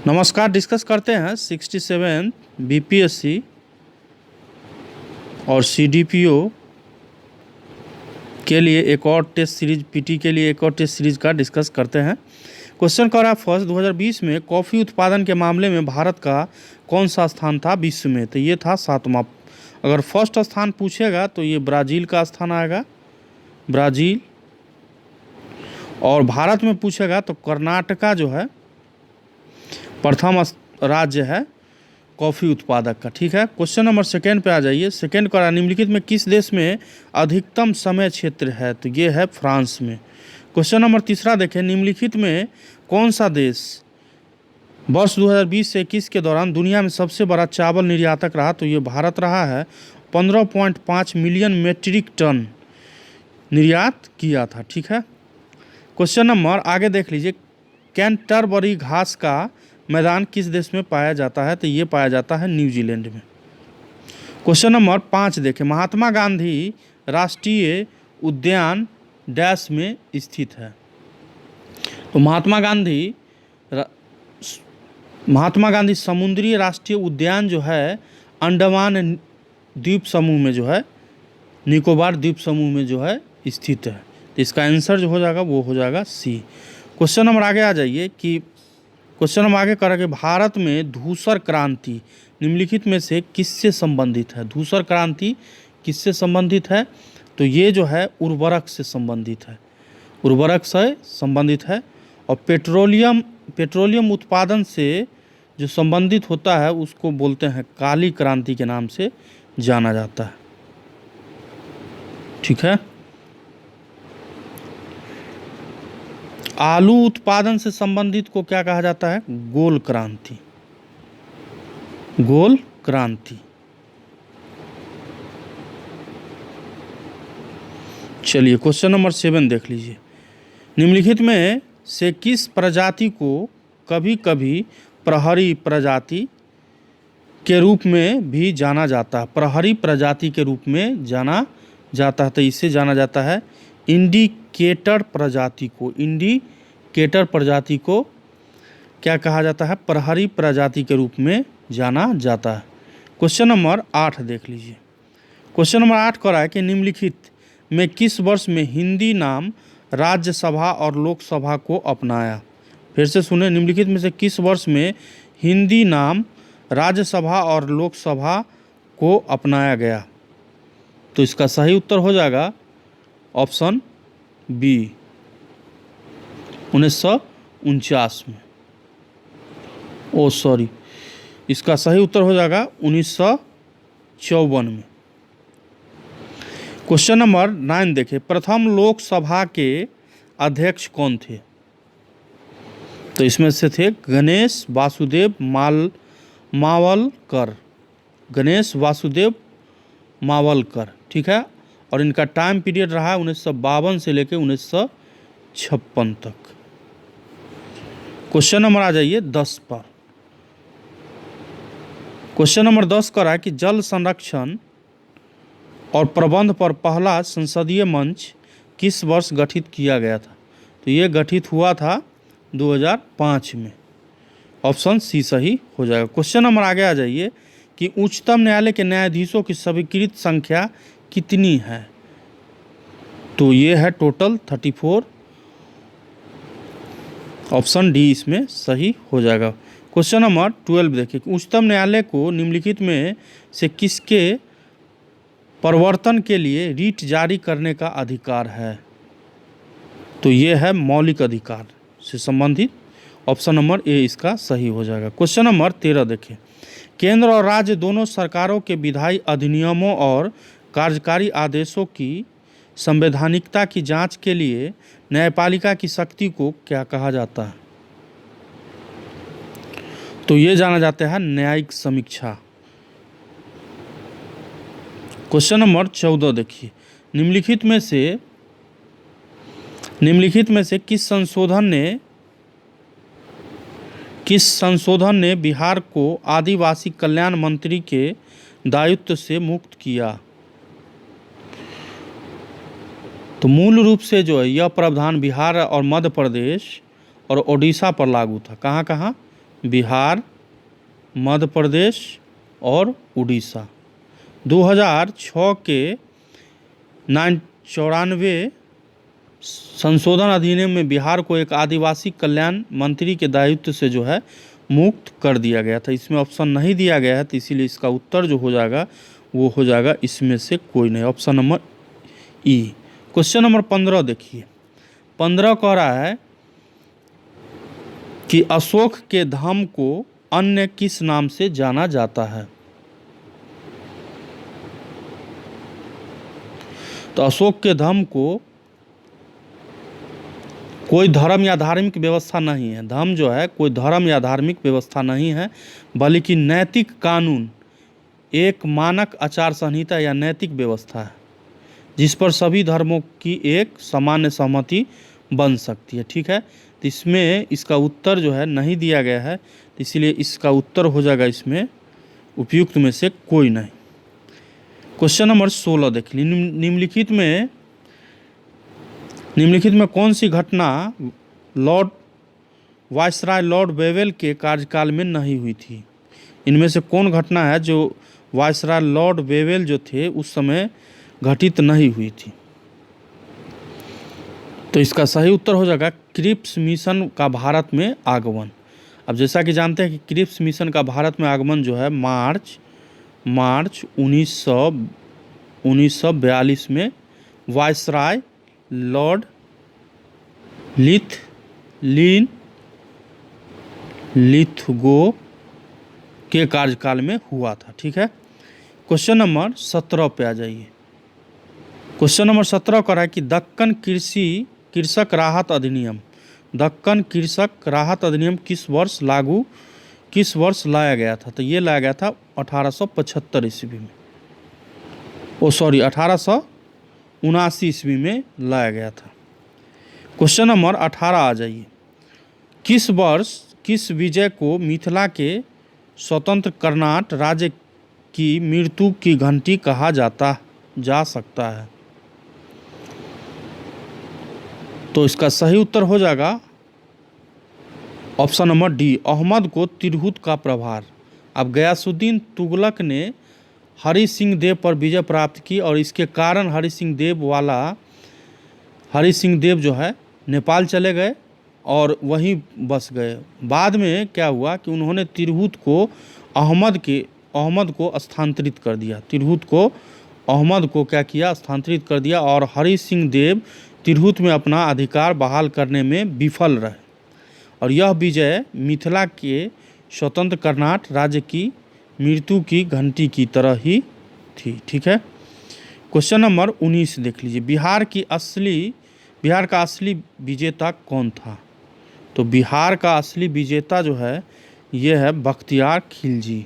नमस्कार। डिस्कस करते हैं 67 बीपीएससी और सीडीपीओ के लिए एक और टेस्ट सीरीज, पीटी के लिए एक और टेस्ट सीरीज का डिस्कस करते हैं। क्वेश्चन कर रहा है फर्स्ट, 2020 में कॉफ़ी उत्पादन के मामले में भारत का कौन सा स्थान था विश्व में? तो ये था 7वां। अगर फर्स्ट स्थान पूछेगा तो ये ब्राज़ील का स्थान आएगा, ब्राज़ील। और भारत में पूछेगा तो कर्नाटका जो है प्रथम राज्य है कॉफ़ी उत्पादक का। ठीक है, क्वेश्चन नंबर सेकेंड पे आ जाइए। सेकेंड का निम्नलिखित में किस देश में अधिकतम समय क्षेत्र है? तो ये है फ्रांस में। क्वेश्चन नंबर तीसरा देखें, निम्नलिखित में कौन सा देश वर्ष 2020 से 21 के दौरान दुनिया में सबसे बड़ा चावल निर्यातक रहा? तो ये भारत रहा है। 15.5 मिलियन मेट्रिक टन निर्यात किया था। ठीक है, क्वेश्चन नंबर आगे देख लीजिए, कैंटरबरी घास का मैदान किस देश में पाया जाता है? तो ये पाया जाता है न्यूजीलैंड में। क्वेश्चन नंबर 5 देखें, महात्मा गांधी राष्ट्रीय उद्यान डैश में स्थित है? तो महात्मा गांधी समुद्री राष्ट्रीय उद्यान जो है अंडमान द्वीप समूह में जो है, निकोबार द्वीप समूह में जो है स्थित है। तो इसका आंसर जो हो जाएगा वो हो जाएगा सी। क्वेश्चन नंबर आगे आ जाइए कि क्वेश्चन हम आगे करेंगे, भारत में धूसर क्रांति निम्नलिखित में से किससे संबंधित है? धूसर क्रांति किससे संबंधित है? तो ये जो है उर्वरक से संबंधित है, उर्वरक से संबंधित है। और पेट्रोलियम उत्पादन से जो संबंधित होता है उसको बोलते हैं काली क्रांति के नाम से जाना जाता है। ठीक है, आलू उत्पादन से संबंधित को क्या कहा जाता है? गोल क्रांति, गोल क्रांति। चलिए क्वेश्चन नंबर 7 देख लीजिए, निम्नलिखित में से किस प्रजाति को कभी कभी प्रहरी प्रजाति के रूप में भी जाना जाता है? प्रहरी प्रजाति के रूप में जाना जाता है, तो इससे जाना जाता है इंडिकेटर प्रजाति को। इंडिकेटर प्रजाति को क्या कहा जाता है? प्रहरी प्रजाति के रूप में जाना जाता है। क्वेश्चन नंबर 8 देख लीजिए। क्वेश्चन नंबर 8 कह रहा है कि निम्नलिखित में किस वर्ष में हिंदी नाम राज्यसभा और लोकसभा को अपनाया? फिर से सुने, निम्नलिखित में से किस वर्ष में हिंदी नाम राज्यसभा और लोकसभा को अपनाया गया? तो इसका सही उत्तर हो जाएगा ऑप्शन बी, 1949 में। ओ सॉरी, इसका सही उत्तर हो जाएगा 1954 में। क्वेश्चन नंबर 9 देखें, प्रथम लोकसभा के अध्यक्ष कौन थे? तो इसमें से थे गणेश वासुदेव मावलकर, गणेश वासुदेव मावलकर। ठीक है, और इनका टाइम पीरियड रहा है 1952 से लेकर 1956 तक। क्वेश्चन नंबर आ जाइए 10 पर। क्वेश्चन नंबर 10 का रहा है कि जल संरक्षण और प्रबंध पर पहला संसदीय मंच किस वर्ष गठित किया गया था? तो ये गठित हुआ था 2005 में। ऑप्शन सी सही हो जाएगा। क्वेश्चन नंबर आगे आ जाइए कि उच्चतम न्यायालय के न्यायाधीशों की स्वीकृत संख्या कितनी है? तो ये है टोटल 34। ऑप्शन डी इसमें सही हो जाएगा। क्वेश्चन नंबर 12 देखिए, उच्चतम न्यायालय को निम्नलिखित में से किसके प्रवर्तन के लिए रीट जारी करने का अधिकार है? तो ये है मौलिक अधिकार से संबंधित। ऑप्शन नंबर ए इसका सही हो जाएगा। क्वेश्चन नंबर 13 देखिए, केंद्र और राज्य दोनों सरकारों के विधायी अधिनियमों और कार्यकारी आदेशों की संवैधानिकता की जांच के लिए न्यायपालिका की शक्ति को क्या कहा जाता है? तो ये जाना जाता है न्यायिक समीक्षा। क्वेश्चन नंबर 14 देखिए, निम्नलिखित में से किस संशोधन ने बिहार को आदिवासी कल्याण मंत्री के दायित्व से मुक्त किया? तो मूल रूप से जो है यह प्रावधान बिहार और मध्य प्रदेश और ओडिशा पर लागू था। कहाँ कहाँ? बिहार, मध्य प्रदेश और उड़ीसा। 2006 के 94 संशोधन अधिनियम में बिहार को एक आदिवासी कल्याण मंत्री के दायित्व से जो है मुक्त कर दिया गया था। इसमें ऑप्शन नहीं दिया गया है, तो इसीलिए इसका उत्तर जो हो जाएगा वो हो जाएगा इसमें से कोई नहीं, ऑप्शन नंबर ई। क्वेश्चन नंबर 15 देखिए। 15 कह रहा है कि अशोक के धाम को अन्य किस नाम से जाना जाता है। तो अशोक के धाम को कोई धर्म या धार्मिक व्यवस्था नहीं है। धर्म जो है कोई धर्म या धार्मिक व्यवस्था नहीं है, बल्कि नैतिक कानून, एक मानक आचार संहिता या नैतिक व्यवस्था है जिस पर सभी धर्मों की एक सामान्य सहमति बन सकती है। ठीक है, तो इसमें इसका उत्तर जो है नहीं दिया गया है, तो इसलिए इसका उत्तर हो जाएगा इसमें उपयुक्त में से कोई नहीं। क्वेश्चन नंबर 16 देख ली। निम्नलिखित में कौन सी घटना लॉर्ड वायसराय लॉर्ड वेवेल के कार्यकाल में नहीं हुई थी। इनमें से कौन घटना है जो वायसराय लॉर्ड वेवेल जो थे उस समय घटित नहीं हुई थी। तो इसका सही उत्तर हो जाएगा क्रिप्स मिशन का भारत में आगमन। अब जैसा कि जानते हैं कि क्रिप्स मिशन का भारत में आगमन जो है मार्च 1942 में वायसराय लॉर्ड लिथगो के कार्यकाल में हुआ था। ठीक है, क्वेश्चन नंबर 17 पे आ जाइए। क्वेश्चन नंबर 17 कर रहा है कि दक्कन कृषक राहत अधिनियम किस वर्ष लाया गया था। तो ये लाया गया था 1875 ईस्वी में, 1879 ईस्वी में लाया गया था। क्वेश्चन नंबर 18 आ जाइए। किस वर्ष किस विजय को मिथिला के स्वतंत्र कर्नाट राज्य की मृत्यु की घंटी कहा जा सकता है। तो इसका सही उत्तर हो जाएगा ऑप्शन नंबर डी, अहमद को तिरहुत का प्रभार। अब गयासुद्दीन तुगलक ने हरि सिंह देव पर विजय प्राप्त की और इसके कारण हरि सिंह देव जो है नेपाल चले गए और वहीं बस गए। बाद में क्या हुआ कि उन्होंने तिरहुत को अहमद को स्थानांतरित कर दिया। अहमद को क्या किया, स्थानांतरित कर दिया और हरि सिंह देव तिरहुत में अपना अधिकार बहाल करने में विफल रहे और यह विजय मिथिला के स्वतंत्र कर्नाट राज्य की मृत्यु की घंटी की तरह ही थी। ठीक है, क्वेश्चन नंबर 19 देख लीजिए। बिहार का असली विजेता कौन था। तो बिहार का असली विजेता जो है ये है Bakhtiyar Khilji.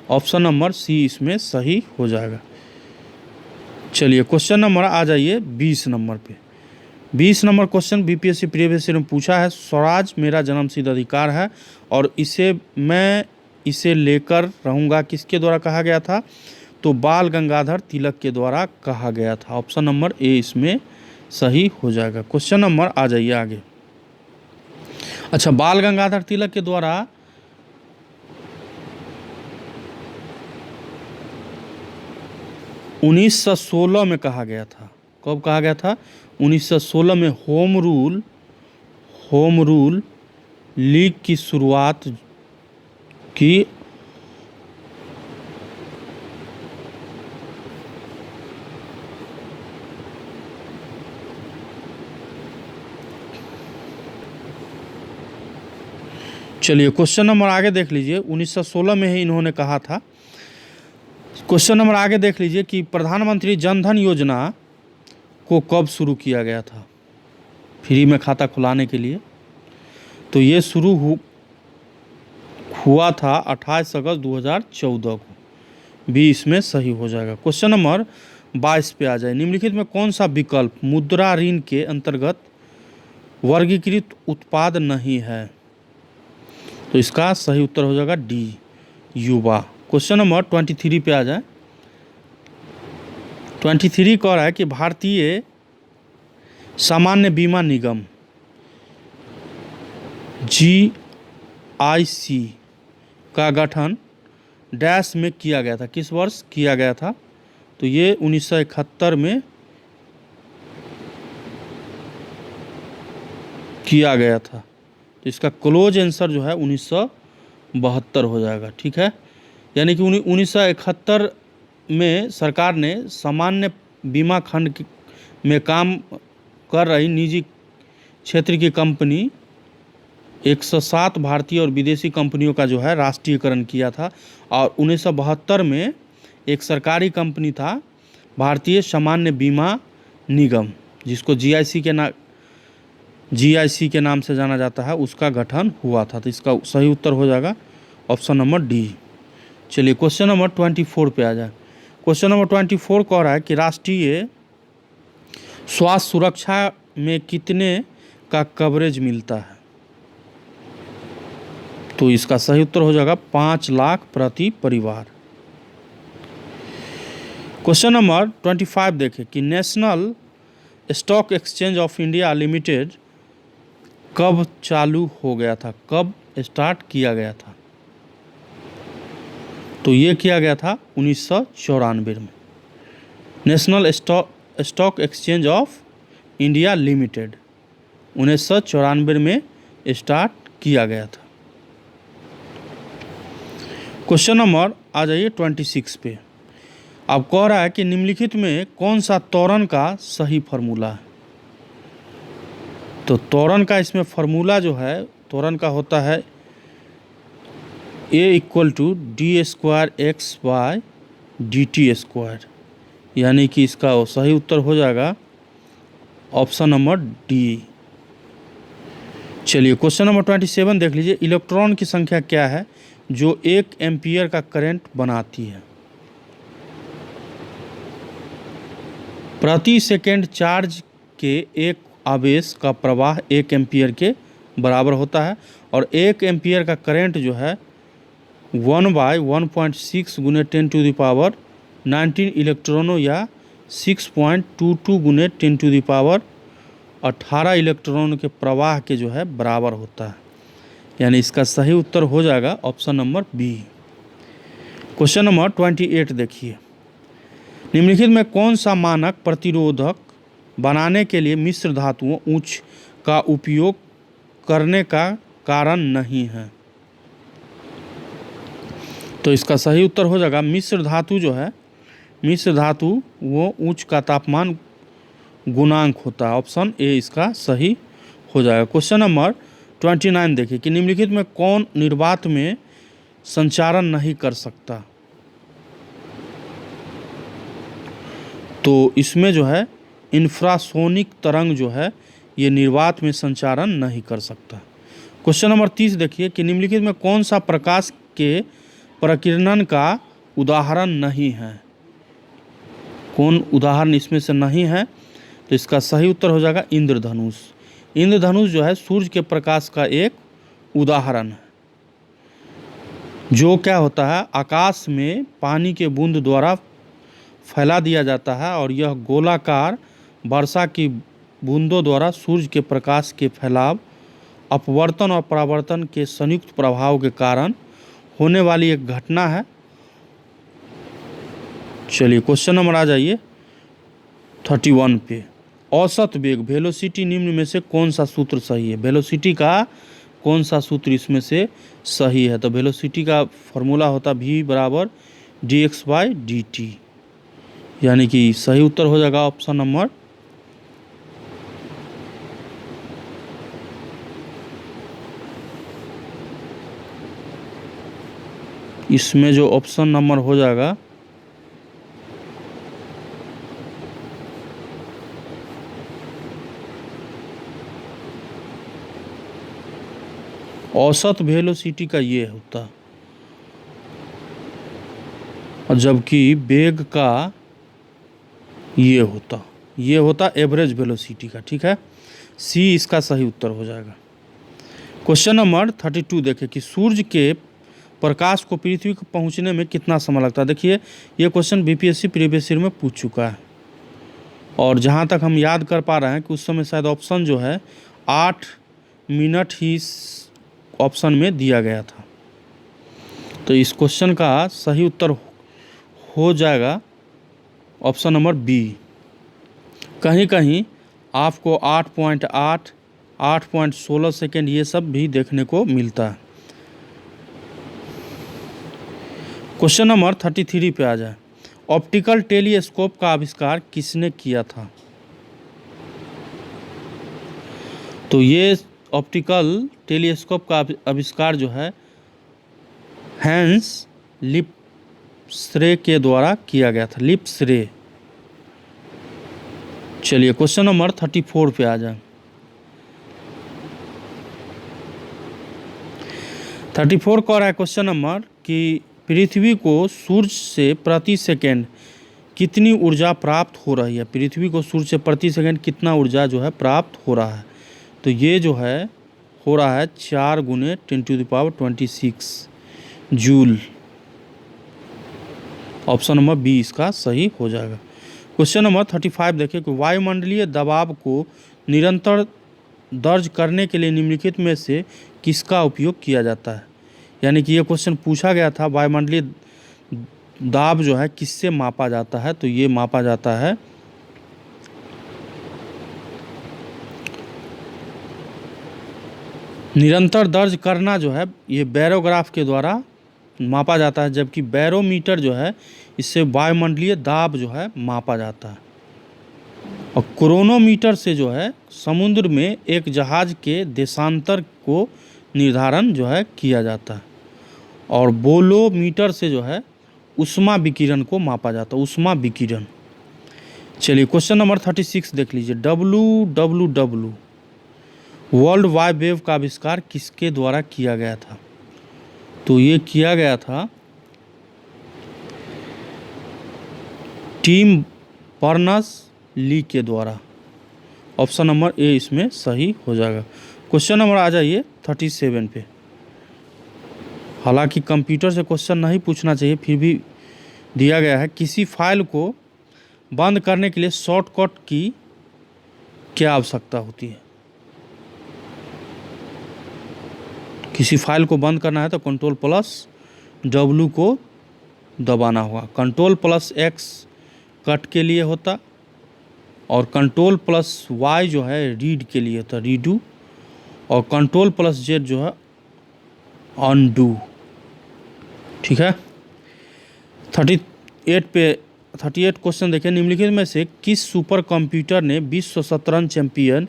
Option number C इसमें सही हो जाएगा। चलिए क्वेश्चन नंबर आ जाइए 20 नंबर पे। 20 number question BPSC previous year में पूछा है। स्वराज मेरा जन्मसिद्ध अधिकार है और मैं इसे लेकर रहूँगा किसके द्वारा कहा गया था। तो बाल गंगाधर तिलक के द्वारा कहा गया था। ऑप्शन नंबर ए इसमें सही हो जाएगा। क्वेश्चन नंबर आ जाइए आगे। अच्छा, बाल गंगाधर तिलक के द्वारा उन्नीस 1916 में कहा गया था। कब कहा गया था? 1916 में होम रूल लीग की शुरुआत की। चलिए क्वेश्चन नंबर आगे देख लीजिए। 1916 में ही इन्होंने कहा था। क्वेश्चन नंबर आगे देख लीजिए कि प्रधानमंत्री जन धन योजना को कब शुरू किया गया था फ्री में खाता खुलाने के लिए। तो ये शुरू हुआ था 28 अगस्त 2014 को। बी इसमें सही हो जाएगा। क्वेश्चन नंबर 22 पे आ जाए। निम्नलिखित में कौन सा विकल्प मुद्रा ऋण के अंतर्गत वर्गीकृत उत्पाद नहीं है। तो इसका सही उत्तर हो जाएगा डी, युवा। क्वेश्चन नंबर 23 पे आ जाए। 23 कह रहा है कि भारतीय सामान्य बीमा निगम GIC का गठन डैश में किया गया था, किस वर्ष किया गया था? तो ये 1971 में किया गया था। तो इसका क्लोज आंसर जो है 1972 हो जाएगा, ठीक है। यानी कि 1971 में सरकार ने सामान्य बीमा खंड में काम कर रही निजी क्षेत्र की कंपनी 107 भारतीय और विदेशी कंपनियों का जो है राष्ट्रीयकरण किया था। और 1972 में एक सरकारी कंपनी था भारतीय सामान्य बीमा निगम, जिसको GIC के नाम से जाना जाता है, उसका गठन हुआ था। तो इसका सही उत्तर हो जाएगा ऑप्शन नंबर डी। चलिए क्वेश्चन नंबर 24 पे आ जाए। क्वेश्चन नंबर 24 कह रहा है कि राष्ट्रीय स्वास्थ्य सुरक्षा में कितने का कवरेज मिलता है? तो इसका सही उत्तर हो जाएगा 5 लाख प्रति परिवार। क्वेश्चन नंबर 25 देखें कि national stock exchange of India limited कब चालू हो गया था, कब स्टार्ट किया गया था? तो ये किया गया था 1994 में। National stock exchange of India limited 1994 में स्टार्ट किया गया था। क्वेश्चन नंबर आ जाइए 26 पे। अब कह रहा है कि निम्नलिखित में कौन सा त्वरण का सही फार्मूला है? तो त्वरण का इसमें फार्मूला जो है, त्वरण का होता है A = d² x/dt², यानी कि इसका सही उत्तर हो जाएगा ऑप्शन नंबर डी। चलिए क्वेश्चन नंबर 27 देख लीजिए। इलेक्ट्रॉन की संख्या क्या है जो 1 एम्पियर का करंट बनाती है? प्रति सेकेंड चार्ज के एक आवेश का प्रवाह 1 एम्पियर के बराबर होता है और 1 एम्पियर का करंट जो है 1/1.6 × 10⁻19 इलेक्ट्रॉनों या 6.22 × 10⁻18 इलेक्ट्रॉनों के प्रवाह के जो है बराबर होता है। यानी इसका सही उत्तर हो जाएगा option number B. Question number 28 देखिए। निम्नलिखित में कौन सा मानक प्रतिरोधक बनाने के लिए मिश्र धातुओं उच्च का उपयोग करने का कारण नहीं है? तो इसका सही उत्तर हो जाएगा मिश्र धातु जो है, मिश्र धातु वो उच्च का तापमान गुणांक होता है। ऑप्शन ए इसका सही हो जाएगा। क्वेश्चन नंबर 29 देखिए कि निम्नलिखित में कौन निर्वात में संचारण नहीं कर सकता? तो इसमें जो है इंफ्रासोनिक तरंग जो है ये निर्वात में संचारण नहीं कर सकता। क्वेश्चन नंबर 30 देखिए कि निम्नलिखित में कौन सा प्रकाश के प्रकीर्णन का उदाहरण नहीं है? कौन उदाहरण इसमें से नहीं है? तो इसका सही उत्तर हो जाएगा इंद्रधनुष। इंद्रधनुष जो है सूर्य के प्रकाश का एक उदाहरण है, जो क्या होता है आकाश में पानी के बूंद द्वारा फैला दिया जाता है और यह गोलाकार वर्षा की बूंदों द्वारा सूर्य के प्रकाश के फैलाव, अपवर्तन और परावर्तन के संयुक्त प्रभाव के कारण होने वाली एक घटना है। चलिए क्वेश्चन नंबर आ जाइए 31 पे। औसत वेग वेलोसिटी निम्न में से कौन सा सूत्र सही है? वेलोसिटी का कौन सा सूत्र इसमें से सही है? तो वेलोसिटी का फॉर्मूला होता v = dx/dt, यानी कि सही उत्तर हो जाएगा ऑप्शन नंबर इसमें जो ऑप्शन नंबर हो जाएगा औसत वेलोसिटी का ये होता, और जबकि वेग का ये होता एवरेज वेलोसिटी का, ठीक है। सी इसका सही उत्तर हो जाएगा। क्वेश्चन नंबर 32 देखें कि सूर्य के प्रकाश को पृथ्वी को पहुंचने में कितना समय लगता है। देखिए ये क्वेश्चन बीपीएससी प्रीवियस ईयर में पूछ चुका है और जहां तक हम याद कर पा रहे हैं कि उस समय शायद ऑप्शन जो है 8 मिनट ही ऑप्शन में दिया गया था। तो इस क्वेश्चन का सही उत्तर हो जाएगा ऑप्शन नंबर बी। कहीं कहीं आपको 8.8, 8.16 सेकेंड ये सब भी देखने को मिलता है। क्वेश्चन नंबर 33 पे आ जाए। ऑप्टिकल टेलीस्कोप का आविष्कार किसने किया था? तो ये ऑप्टिकल टेलीस्कोप का आविष्कार जो है हैंस लिप्सरे के द्वारा किया गया था। लिप्सरे। चलिए क्वेश्चन नंबर 34 पे आ जाए। 34 कह रहा है क्वेश्चन नंबर कि पृथ्वी को सूर्य से प्रति सेकंड कितनी ऊर्जा प्राप्त हो रही है। पृथ्वी को सूर्य से प्रति सेकंड कितना ऊर्जा जो है प्राप्त हो रहा है। तो ये जो है हो रहा है 4 × 10⁻26 जूल। ऑप्शन नंबर बी इसका सही हो जाएगा। क्वेश्चन नंबर 35 देखिए कि वायुमंडलीय दबाव को निरंतर दर्ज करने के लिए निम्नलिखित में से किसका उपयोग किया जाता है। यानी कि ये क्वेश्चन पूछा गया था वायुमंडलीय दाब जो है किससे मापा जाता है। तो ये मापा जाता है निरंतर दर्ज करना जो है ये बैरोग्राफ के द्वारा मापा जाता है, जबकि बैरोमीटर जो है इससे वायुमंडलीय दाब जो है मापा जाता है। और क्रोनोमीटर से जो है समुद्र में एक जहाज के देशांतर को निर्धारण जो है किया जाता है। और बोलोमीटर से जो है उष्मा विकिरण को मापा जाता है, उष्मा विकिरण। चलिए क्वेश्चन नंबर 36 देख लीजिए। WWW वर्ल्ड वाइड वेब का आविष्कार किसके द्वारा किया गया था। तो ये किया गया था टिम बर्नर्स-ली के द्वारा। ऑप्शन नंबर ए इसमें सही हो जाएगा। क्वेश्चन नंबर आ जाइए 37 पे। हालांकि कंप्यूटर से क्वेश्चन नहीं पूछना चाहिए, फिर भी दिया गया है। किसी फाइल को बंद करने के लिए शॉर्टकट की क्या आवश्यकता होती है। किसी फाइल को बंद करना है तो Ctrl+W को दबाना होगा। Ctrl+X कट के लिए होता और Ctrl+Y जो है रीड के लिए होता, रीडू। और Ctrl+Z जो है अनडू। ठीक है। 38 क्वेश्चन देखें। निम्नलिखित में से किस सुपर कंप्यूटर ने विश्व शतरंज चैंपियन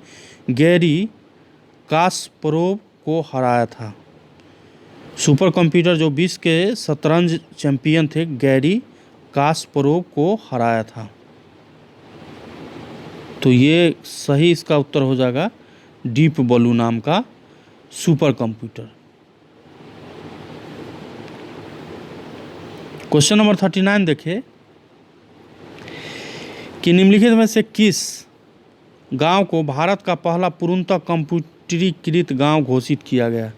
गैरी कास्परोव को हराया था। सुपर कंप्यूटर जो विश्व के शतरंज चैंपियन थे गैरी कास्परोव को हराया था। तो ये सही इसका उत्तर हो जाएगा डीप ब्लू नाम का सुपर कंप्यूटर। क्वेश्चन नंबर 39 देखें कि निम्नलिखित में से किस गांव को भारत का पहला पूर्णतः कंप्यूटरीकृत गांव घोषित किया गया।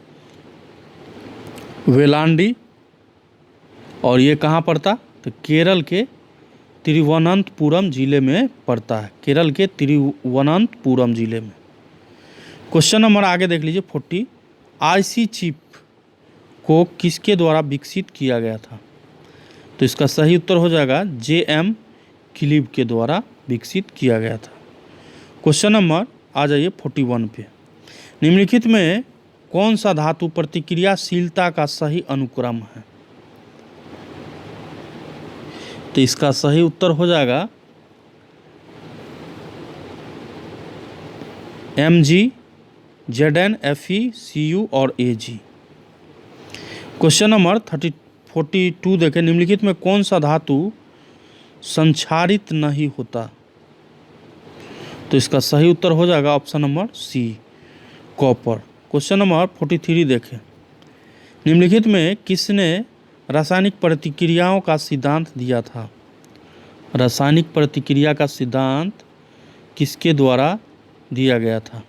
वेलांडी। और ये कहाँ पड़ता। तो केरल के तिरुवनंतपुरम जिले में पड़ता है। केरल के तिरुवनंतपुरम जिले में। क्वेश्चन नंबर आगे देख लीजिए 40। आईसी चिप को किसके द्वारा विकसित किया गया था। तो इसका सही उत्तर हो जाएगा JM क्लीव के द्वारा विकसित किया गया था। क्वेश्चन नंबर आ जाइए 41 पे। निम्नलिखित में कौन सा धातु प्रतिक्रियाशीलता का सही अनुक्रम है। तो इसका सही उत्तर हो जाएगा Mg, Zn, Fe, Cu और Ag। क्वेश्चन नंबर 42 देखें। निम्नलिखित में कौन सा धातु संक्षारित नहीं होता। तो इसका सही उत्तर हो जाएगा option number C, copper. Question number 43 देखें। निम्नलिखित में किसने रासायनिक प्रतिक्रियाओं का सिद्धांत दिया था। रासायनिक प्रतिक्रिया का सिद्धांत किसके द्वारा दिया गया था।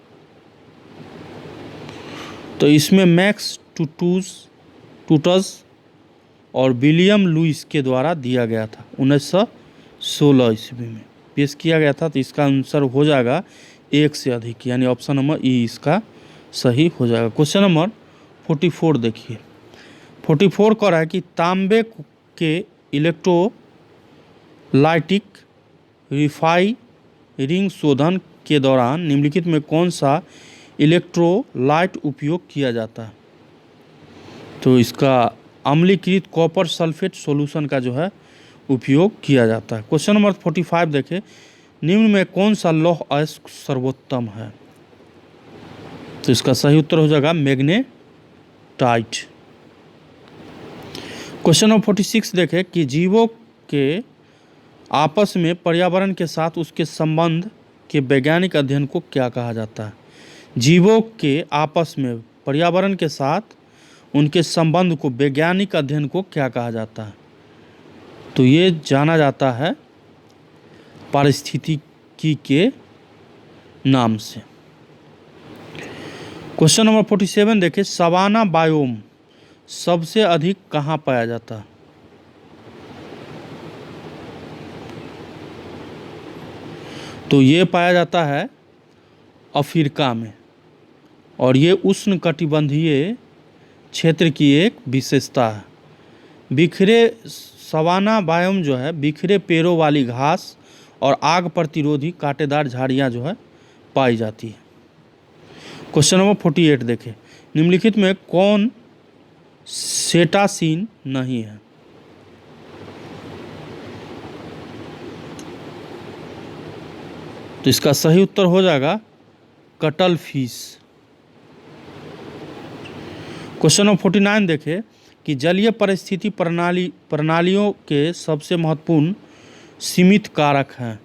तो इसमें मैक्स टूटस और विलियम लुइस के द्वारा दिया गया था। 1916 ईस्वी में पेश किया गया था। तो इसका आंसर हो जाएगा एक से अधिक, यानी ऑप्शन नंबर ई इसका सही हो जाएगा। क्वेश्चन नंबर 44 देखिए, 44 कह रहा है कि तांबे के इलेक्ट्रोलाइटिक रिफाइनिंग शोधन के दौरान निम्नलिखित में कौन सा इलेक्ट्रोलाइट उपयोग किया जाता है? तो इसका अम्लीकृत कॉपर सल्फेट सॉल्यूशन का जो है उपयोग किया जाता है। क्वेश्चन नंबर 45 देखें, निम्न में कौन सा लौह अयस्क सर्वोत्तम है? तो इसका सही उत्तर हो जाएगा मैग्नेटाइट। क्वेश्चन नंबर 46 देखें कि जीवों के आपस में पर्यावरण के साथ उसके संबंध के वैज्ञानिक अध्ययन को क्या कहा जाता है? जीवों के आपस में पर्यावरण के साथ उनके संबंध को वैज्ञानिक अध्ययन को क्या कहा जाता है? तो ये जाना जाता है पारिस्थितिकी के नाम से। क्वेश्चन नंबर 47 देखें, सवाना बायोम सबसे अधिक कहाँ पाया जाता है? तो ये पाया जाता है अफ्रीका में, और ये उष्णकटिबंधीय क्षेत्र की एक विशेषता है। बिखरे सवाना बायोम जो है बिखरे पेड़ों वाली घास और आग प्रतिरोधी कांटेदार झाड़ियाँ जो है पाई जाती है। क्वेश्चन नंबर 48 देखें, निम्नलिखित में कौन सेटासीन नहीं है? तो इसका सही उत्तर हो जाएगा कटल फिश। क्वेश्चन नंबर 49 देखें कि जलीय परिस्थिति प्रणालियों के सबसे महत्वपूर्ण सीमित कारक हैं।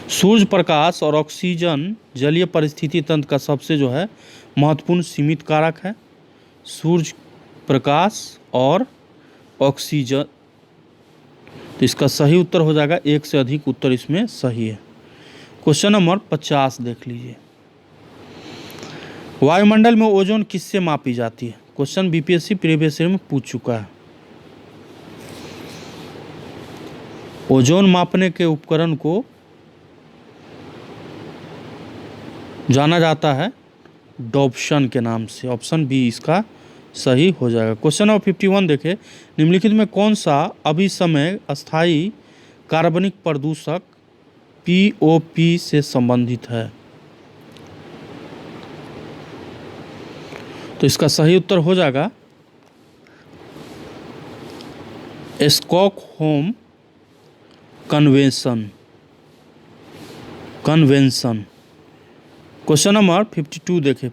सूर्य प्रकाश और ऑक्सीजन जलीय परिस्थिति तंत्र का सबसे जो है महत्वपूर्ण सीमित कारक है। सूर्य प्रकाश और ऑक्सीजन, तो इसका सही उत्तर हो जाएगा, एक से अधिक उत्तर इसमें सही है। क्वेश्चन नंबर 50 देख लीजिए, वायुमंडल में ओजोन किससे मापी जाती है? क्वेश्चन बीपीएससी प्रीवियस ईयर में पूछ चुका है। ओजोन मापने के उपकरण को जाना जाता है डॉप्सन के नाम से। ऑप्शन बी इसका सही हो जाएगा। क्वेश्चन नंबर 51 देखें, निम्नलिखित में कौन सा अभिसमय स्थायी कार्बनिक प्रदूषक पीओपी से संबंधित है? तो इसका सही उत्तर हो जाएगा स्टॉकहोम कन्वेंशन। क्वेश्चन नंबर 52 देखें,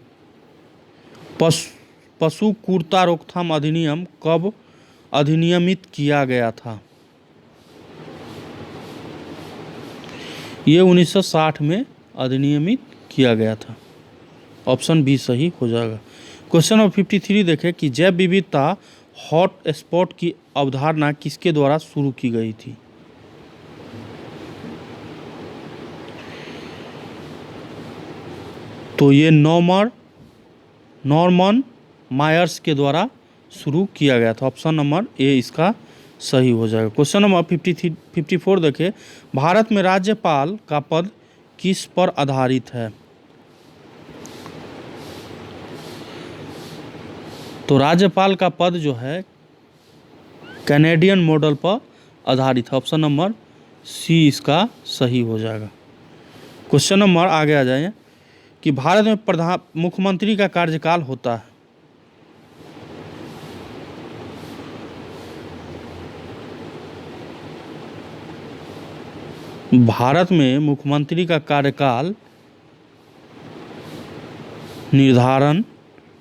पशु क्रूरता रोकथाम अधिनियम कब अधिनियमित किया गया था? ये 1960 में अधिनियमित किया गया था। ऑप्शन बी सही हो जाएगा। क्वेश्चन नंबर 53 देखें कि जैव विविधता हॉट स्पॉट की अवधारणा किसके द्वारा शुरू की गई थी? तो ये नॉर्मन मायर्स के द्वारा शुरू किया गया था। ऑप्शन नंबर ए इसका सही हो जाएगा। क्वेश्चन नंबर 54 देखें, भारत में राज्यपाल का पद किस पर आधारित है? तो राज्यपाल का पद जो है कैनेडियन मॉडल पर आधारित है। ऑप्शन नंबर सी इसका सही हो जाएगा। क्वेश्चन नंबर आगे आ जाए कि भारत में मुख्यमंत्री का कार्यकाल होता है। भारत में मुख्यमंत्री का कार्यकाल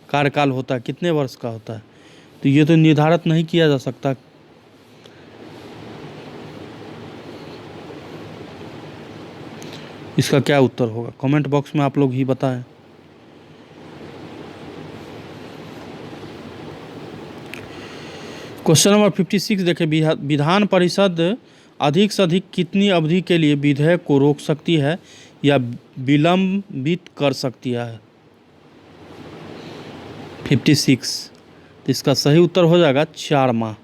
कार्यकाल होता है, कितने वर्ष का होता है? तो ये तो निर्धारित नहीं किया जा सकता। इसका क्या उत्तर होगा कमेंट बॉक्स में आप लोग ही बताएं। क्वेश्चन नंबर 56 देखें, विधान परिषद अधिक से अधिक कितनी अवधि के लिए विधेयक को रोक सकती है या विलंबित कर सकती है? 56, तो इसका सही उत्तर हो जाएगा 4 माह।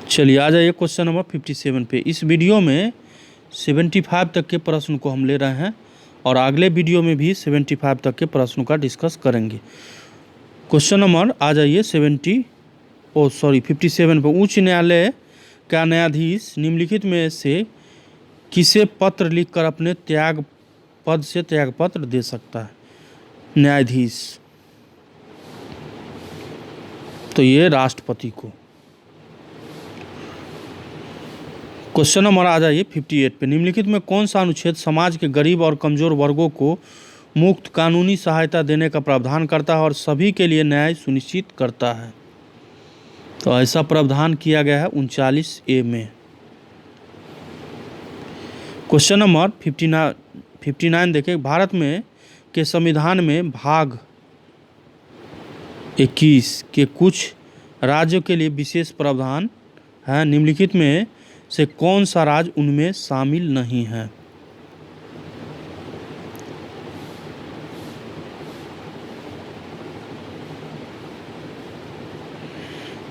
चलिए आ जाइए क्वेश्चन नंबर 57 पे। इस वीडियो में 75 तक के प्रश्न को हम ले रहे हैं। और अगले वीडियो में भी 75 तक के प्रश्नों का डिस्कस करेंगे। क्वेश्चन नंबर आ जाइए 57 पर। उच्च न्यायालय का न्यायाधीश निम्नलिखित में से किसे पत्र लिखकर अपने त्याग पद से त्यागपत्र दे सकता है? न्यायाधीश, तो ये राष्ट्रपति को। क्वेश्चन नंबर आ जाइए 58 पे। निम्नलिखित में कौन सा अनुच्छेद समाज के गरीब और कमजोर वर्गों को मुफ्त कानूनी सहायता देने का प्रावधान करता है और सभी के लिए न्याय सुनिश्चित करता है? तो ऐसा प्रावधान किया गया है 39A में। क्वेश्चन नंबर 59 देखें। भारत में के संविधान में भाग 21 के कुछ राज्यों के लिए विशेष प्रावधान है। निम्नलिखित में से कौन सा राज्य उनमें शामिल नहीं है?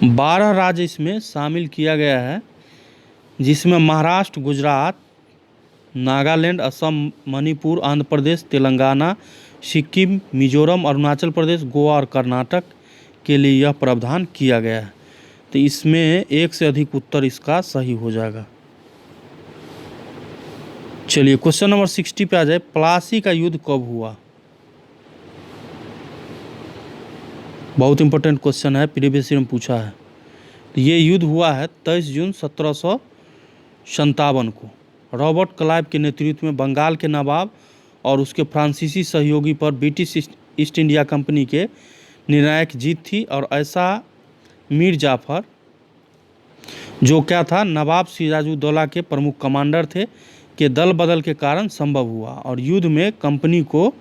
बारह राज्य इसमें शामिल किया गया है, जिसमें महाराष्ट्र, गुजरात, नागालैंड, असम, मणिपुर, आंध्र प्रदेश, तेलंगाना, सिक्किम, मिजोरम, अरुणाचल प्रदेश, गोवा और कर्नाटक के लिए यह प्रावधान किया गया है। तो इसमें एक से अधिक उत्तर इसका सही हो जाएगा। चलिए क्वेश्चन नंबर 60 पे आ जाए। प्लासी का युद्ध कब हुआ? बहुत इंपॉर्टेंट क्वेश्चन है, प्रीवियस ईयर में पूछा है। तो ये युद्ध हुआ है 23 जून 1757 को। रॉबर्ट क्लाइव के नेतृत्व में बंगाल के नवाब और उसके फ्रांसीसी सहयोगी पर ब्रिटिश ईस्ट इंडिया कंपनी के निर्णायक जीत थी, और ऐसा मीर जाफर, जो क्या था, नवाब सिराजुद्दौला के प्रमुख कमांडर थे, के दल बदल के कारण संभव हुआ, और युद्ध में कंपनी को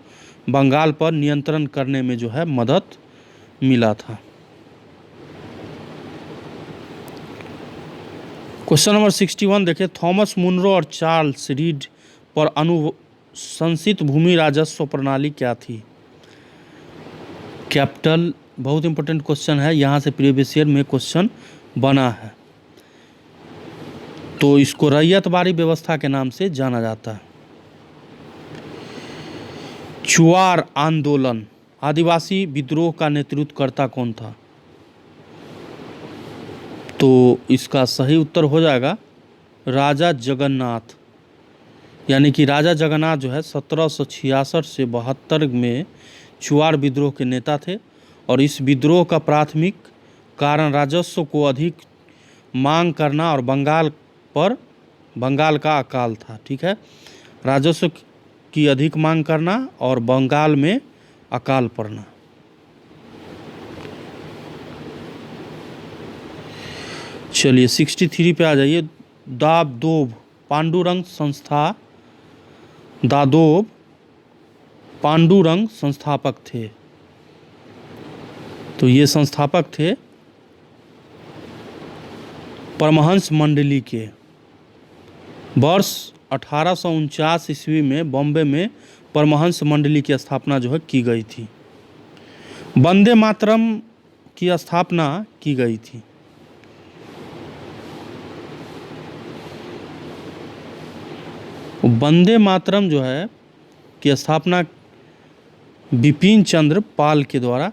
बंगाल पर नियंत्रण करने में जो है मदद मिला था। क्वेश्चन नंबर 61 देखिए। थॉमस मुनरो और चार्ल्स रीड पर अनुशंसित भूमि राजस्व प्रणाली क्या थी? कैपिटल, बहुत इंपॉर्टेंट क्वेश्चन है, यहाँ से प्रीवियस ईयर में क्वेश्चन बना है। तो इसको रैयतवाड़ी व्यवस्था के नाम से जाना जाता है। चुआर आंदोलन, आदिवासी विद्रोह का नेतृत्वकर्ता कौन था? तो इसका सही उत्तर हो जाएगा राजा जगन्नाथ। यानी कि राजा जगन्नाथ जो है 1766 से 72 में चुआर विद्रोह के नेता थे, और इस विद्रोह का प्राथमिक कारण राजस्व को अधिक मांग करना और बंगाल का अकाल था। ठीक है, राजस्व की अधिक मांग करना और बंगाल में अकाल पड़ना। चलिए 63 पे आ जाइए। दादोब पांडुरंग संस्थापक थे। तो ये संस्थापक थे परमहंस मंडली के। वर्ष 1849 ईस्वी में बॉम्बे में परमहंस मंडली की स्थापना जो है की गई थी। वंदे मातरम की स्थापना की गई थी। वंदे मातरम जो है की स्थापना बिपिन चंद्र पाल के द्वारा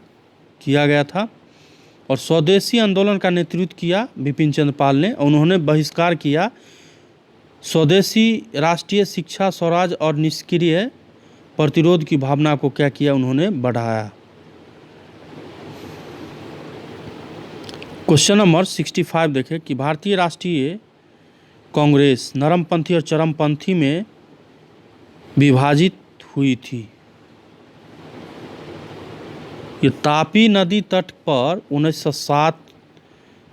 किया गया था, और स्वदेशी आंदोलन का नेतृत्व किया बिपिन चंद्र पाल ने। उन्होंने बहिष्कार किया स्वदेशी राष्ट्रीय शिक्षा, स्वराज और निष्क्रिय प्रतिरोध की भावना को क्या किया, उन्होंने बढ़ाया। क्वेश्चन नंबर 65 देखें कि भारतीय राष्ट्रीय कांग्रेस नरमपंथी और चरमपंथी में विभाजित हुई थी। ये तापी नदी तट पर 1907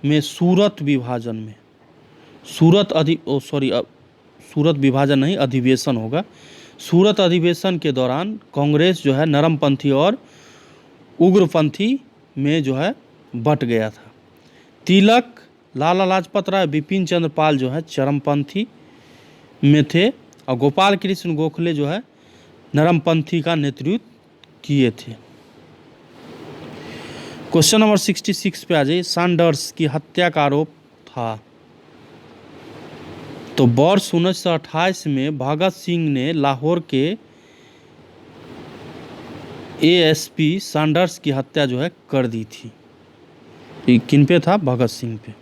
में सूरत विभाजन नहीं, अधिवेशन होगा। सूरत अधिवेशन के दौरान कांग्रेस जो है नरमपंथी और उग्रपंथी में जो है बट गया था। तिलक, लाला लाजपत राय, बिपिन चंद्र पाल जो है चरमपंथी में थे, और गोपाल कृष्ण गोखले जो है नरमपंथी का नेतृत्व किए थे। क्वेश्चन नंबर 66 पे आ जाइए। सैंडर्स की हत्या का आरोप था। तो वर्ष 1928 में भगत सिंह ने लाहौर के एएसपी सैंडर्स की हत्या जो है कर दी थी। ये किन पे था? भगत सिंह पे।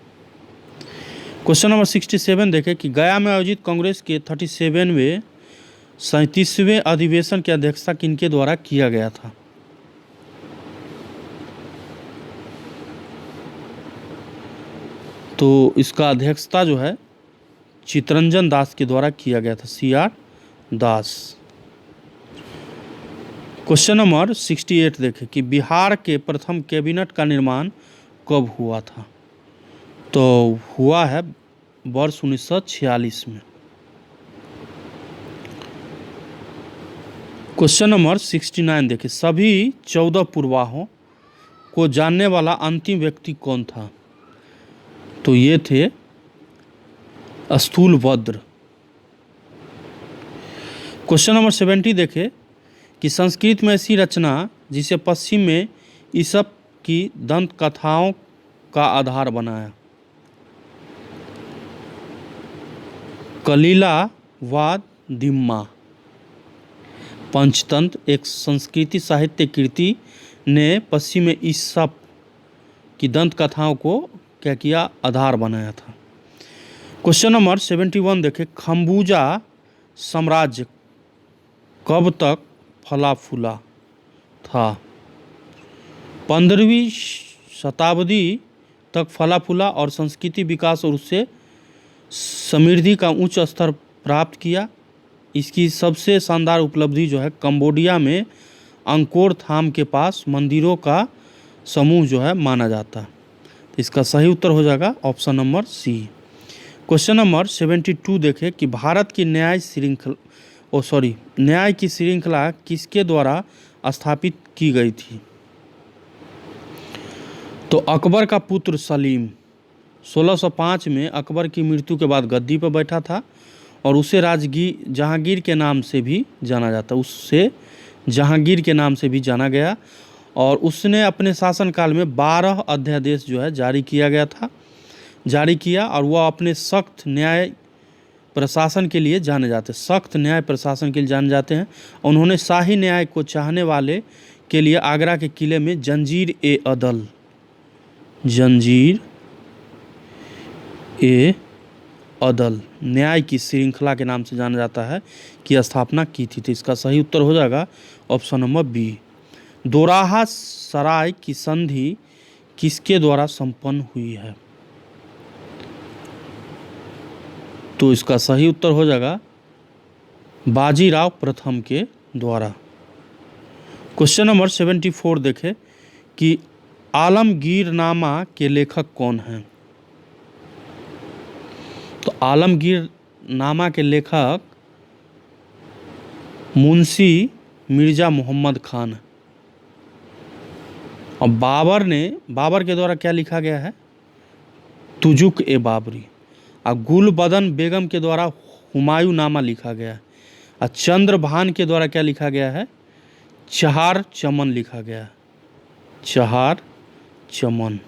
क्वेश्चन नंबर 67 देखें कि गया में आयोजित कांग्रेस के 37वें अधिवेशन की अध्यक्षता किनके द्वारा किया गया था? तो इसका अध्यक्षता जो है चितरंजन दास के द्वारा किया गया था, CR दास। क्वेश्चन नंबर 68 देखें कि बिहार के प्रथम कैबिनेट का निर्माण कब हुआ था? तो हुआ है वर्ष 1946 में। क्वेश्चन नंबर 69 देखें सभी 14 पूर्वाहों को जानने वाला अंतिम व्यक्ति कौन था? तो ये थे स्थूलभद्र। क्वेश्चन नंबर 70 देखें कि संस्कृत में ऐसी रचना जिसे पश्चिम में ईसप की दंत कथाओं का आधार बनाया। कलिला व दिम्मा पंचतंत्र एक संस्कृत साहित्य कृति ने पश्चिम में ईसप की दंत कथाओं को क्या किया? आधार बनाया था। क्वेश्चन नंबर 71 देखें खम्बूजा साम्राज्य कब तक फला फूला था? 15वीं शताब्दी तक फला फूला और संस्कृति विकास और उससे समृद्धि का उच्च स्तर प्राप्त किया। इसकी सबसे शानदार उपलब्धि जो है कंबोडिया में अंकोर धाम के पास मंदिरों का समूह जो है माना जाता है। तो इसका सही उत्तर हो जाएगा option number C. Question number 72 देखें कि भारत की न्याय की श्रृंखला किसके द्वारा स्थापित की गई थी? तो अकबर का पुत्र सलीम 1605 में अकबर की मृत्यु के बाद गद्दी पर बैठा था और उसे जहांगीर के नाम से भी जाना जाता, उससे जहांगीर के नाम से भी जाना गया। और उसने अपने शासनकाल में 12 अध्यादेश जो है जारी किया और वह अपने सख्त न्याय प्रशासन के लिए जाने जाते हैं। उन्होंने शाही न्याय को चाहने वाले के लिए आगरा के किले में जंजीर ए अदल न्याय की श्रृंखला के नाम से जाना जाता है की स्थापना की थी। तो इसका सही उत्तर हो जाएगा ऑप्शन नंबर बी। दोराहा सराय की संधि किसके द्वारा संपन्न हुई है? तो इसका सही उत्तर हो जाएगा बाजीराव प्रथम के द्वारा। क्वेश्चन नंबर 74 देखें कि आलमगीरनामा के लेखक कौन हैं? तो आलमगीरनामा के लेखक मुंशी मिर्जा मोहम्मद खान। और बाबर के द्वारा क्या लिखा गया है? तुजुक ए बाबरी। और गुलबदन बेगम के द्वारा हुमायूं नामा लिखा गया है। और चंद्रभान के द्वारा क्या लिखा गया है? चहार चमन लिखा गया है। चहार चमन।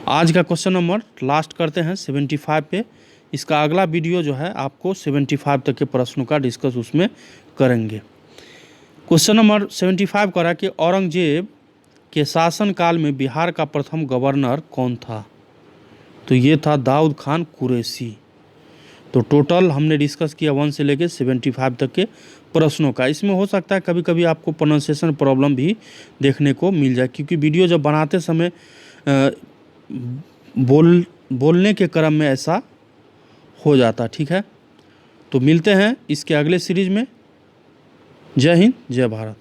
आज का क्वेश्चन नंबर लास्ट करते हैं 75 पे। इसका अगला वीडियो जो है आपको 75 तक के प्रश्नों का डिस्कस उसमें करेंगे। क्वेश्चन नंबर 75 करा कि औरंगजेब के शासनकाल में बिहार का प्रथम गवर्नर कौन था? तो ये था दाऊद खान कुरैशी। तो टोटल हमने डिस्कस किया 1 से लेकर 75 तक के प्रश्नों का। इसमें हो सकता है कभी कभी आपको प्रोनाउंसिएशन प्रॉब्लम भी देखने को मिल जाए, क्योंकि वीडियो जब बनाते समय बोलने के क्रम में ऐसा हो जाता। ठीक है, तो मिलते हैं इसके अगले सीरीज में। जय हिंद, जय भारत।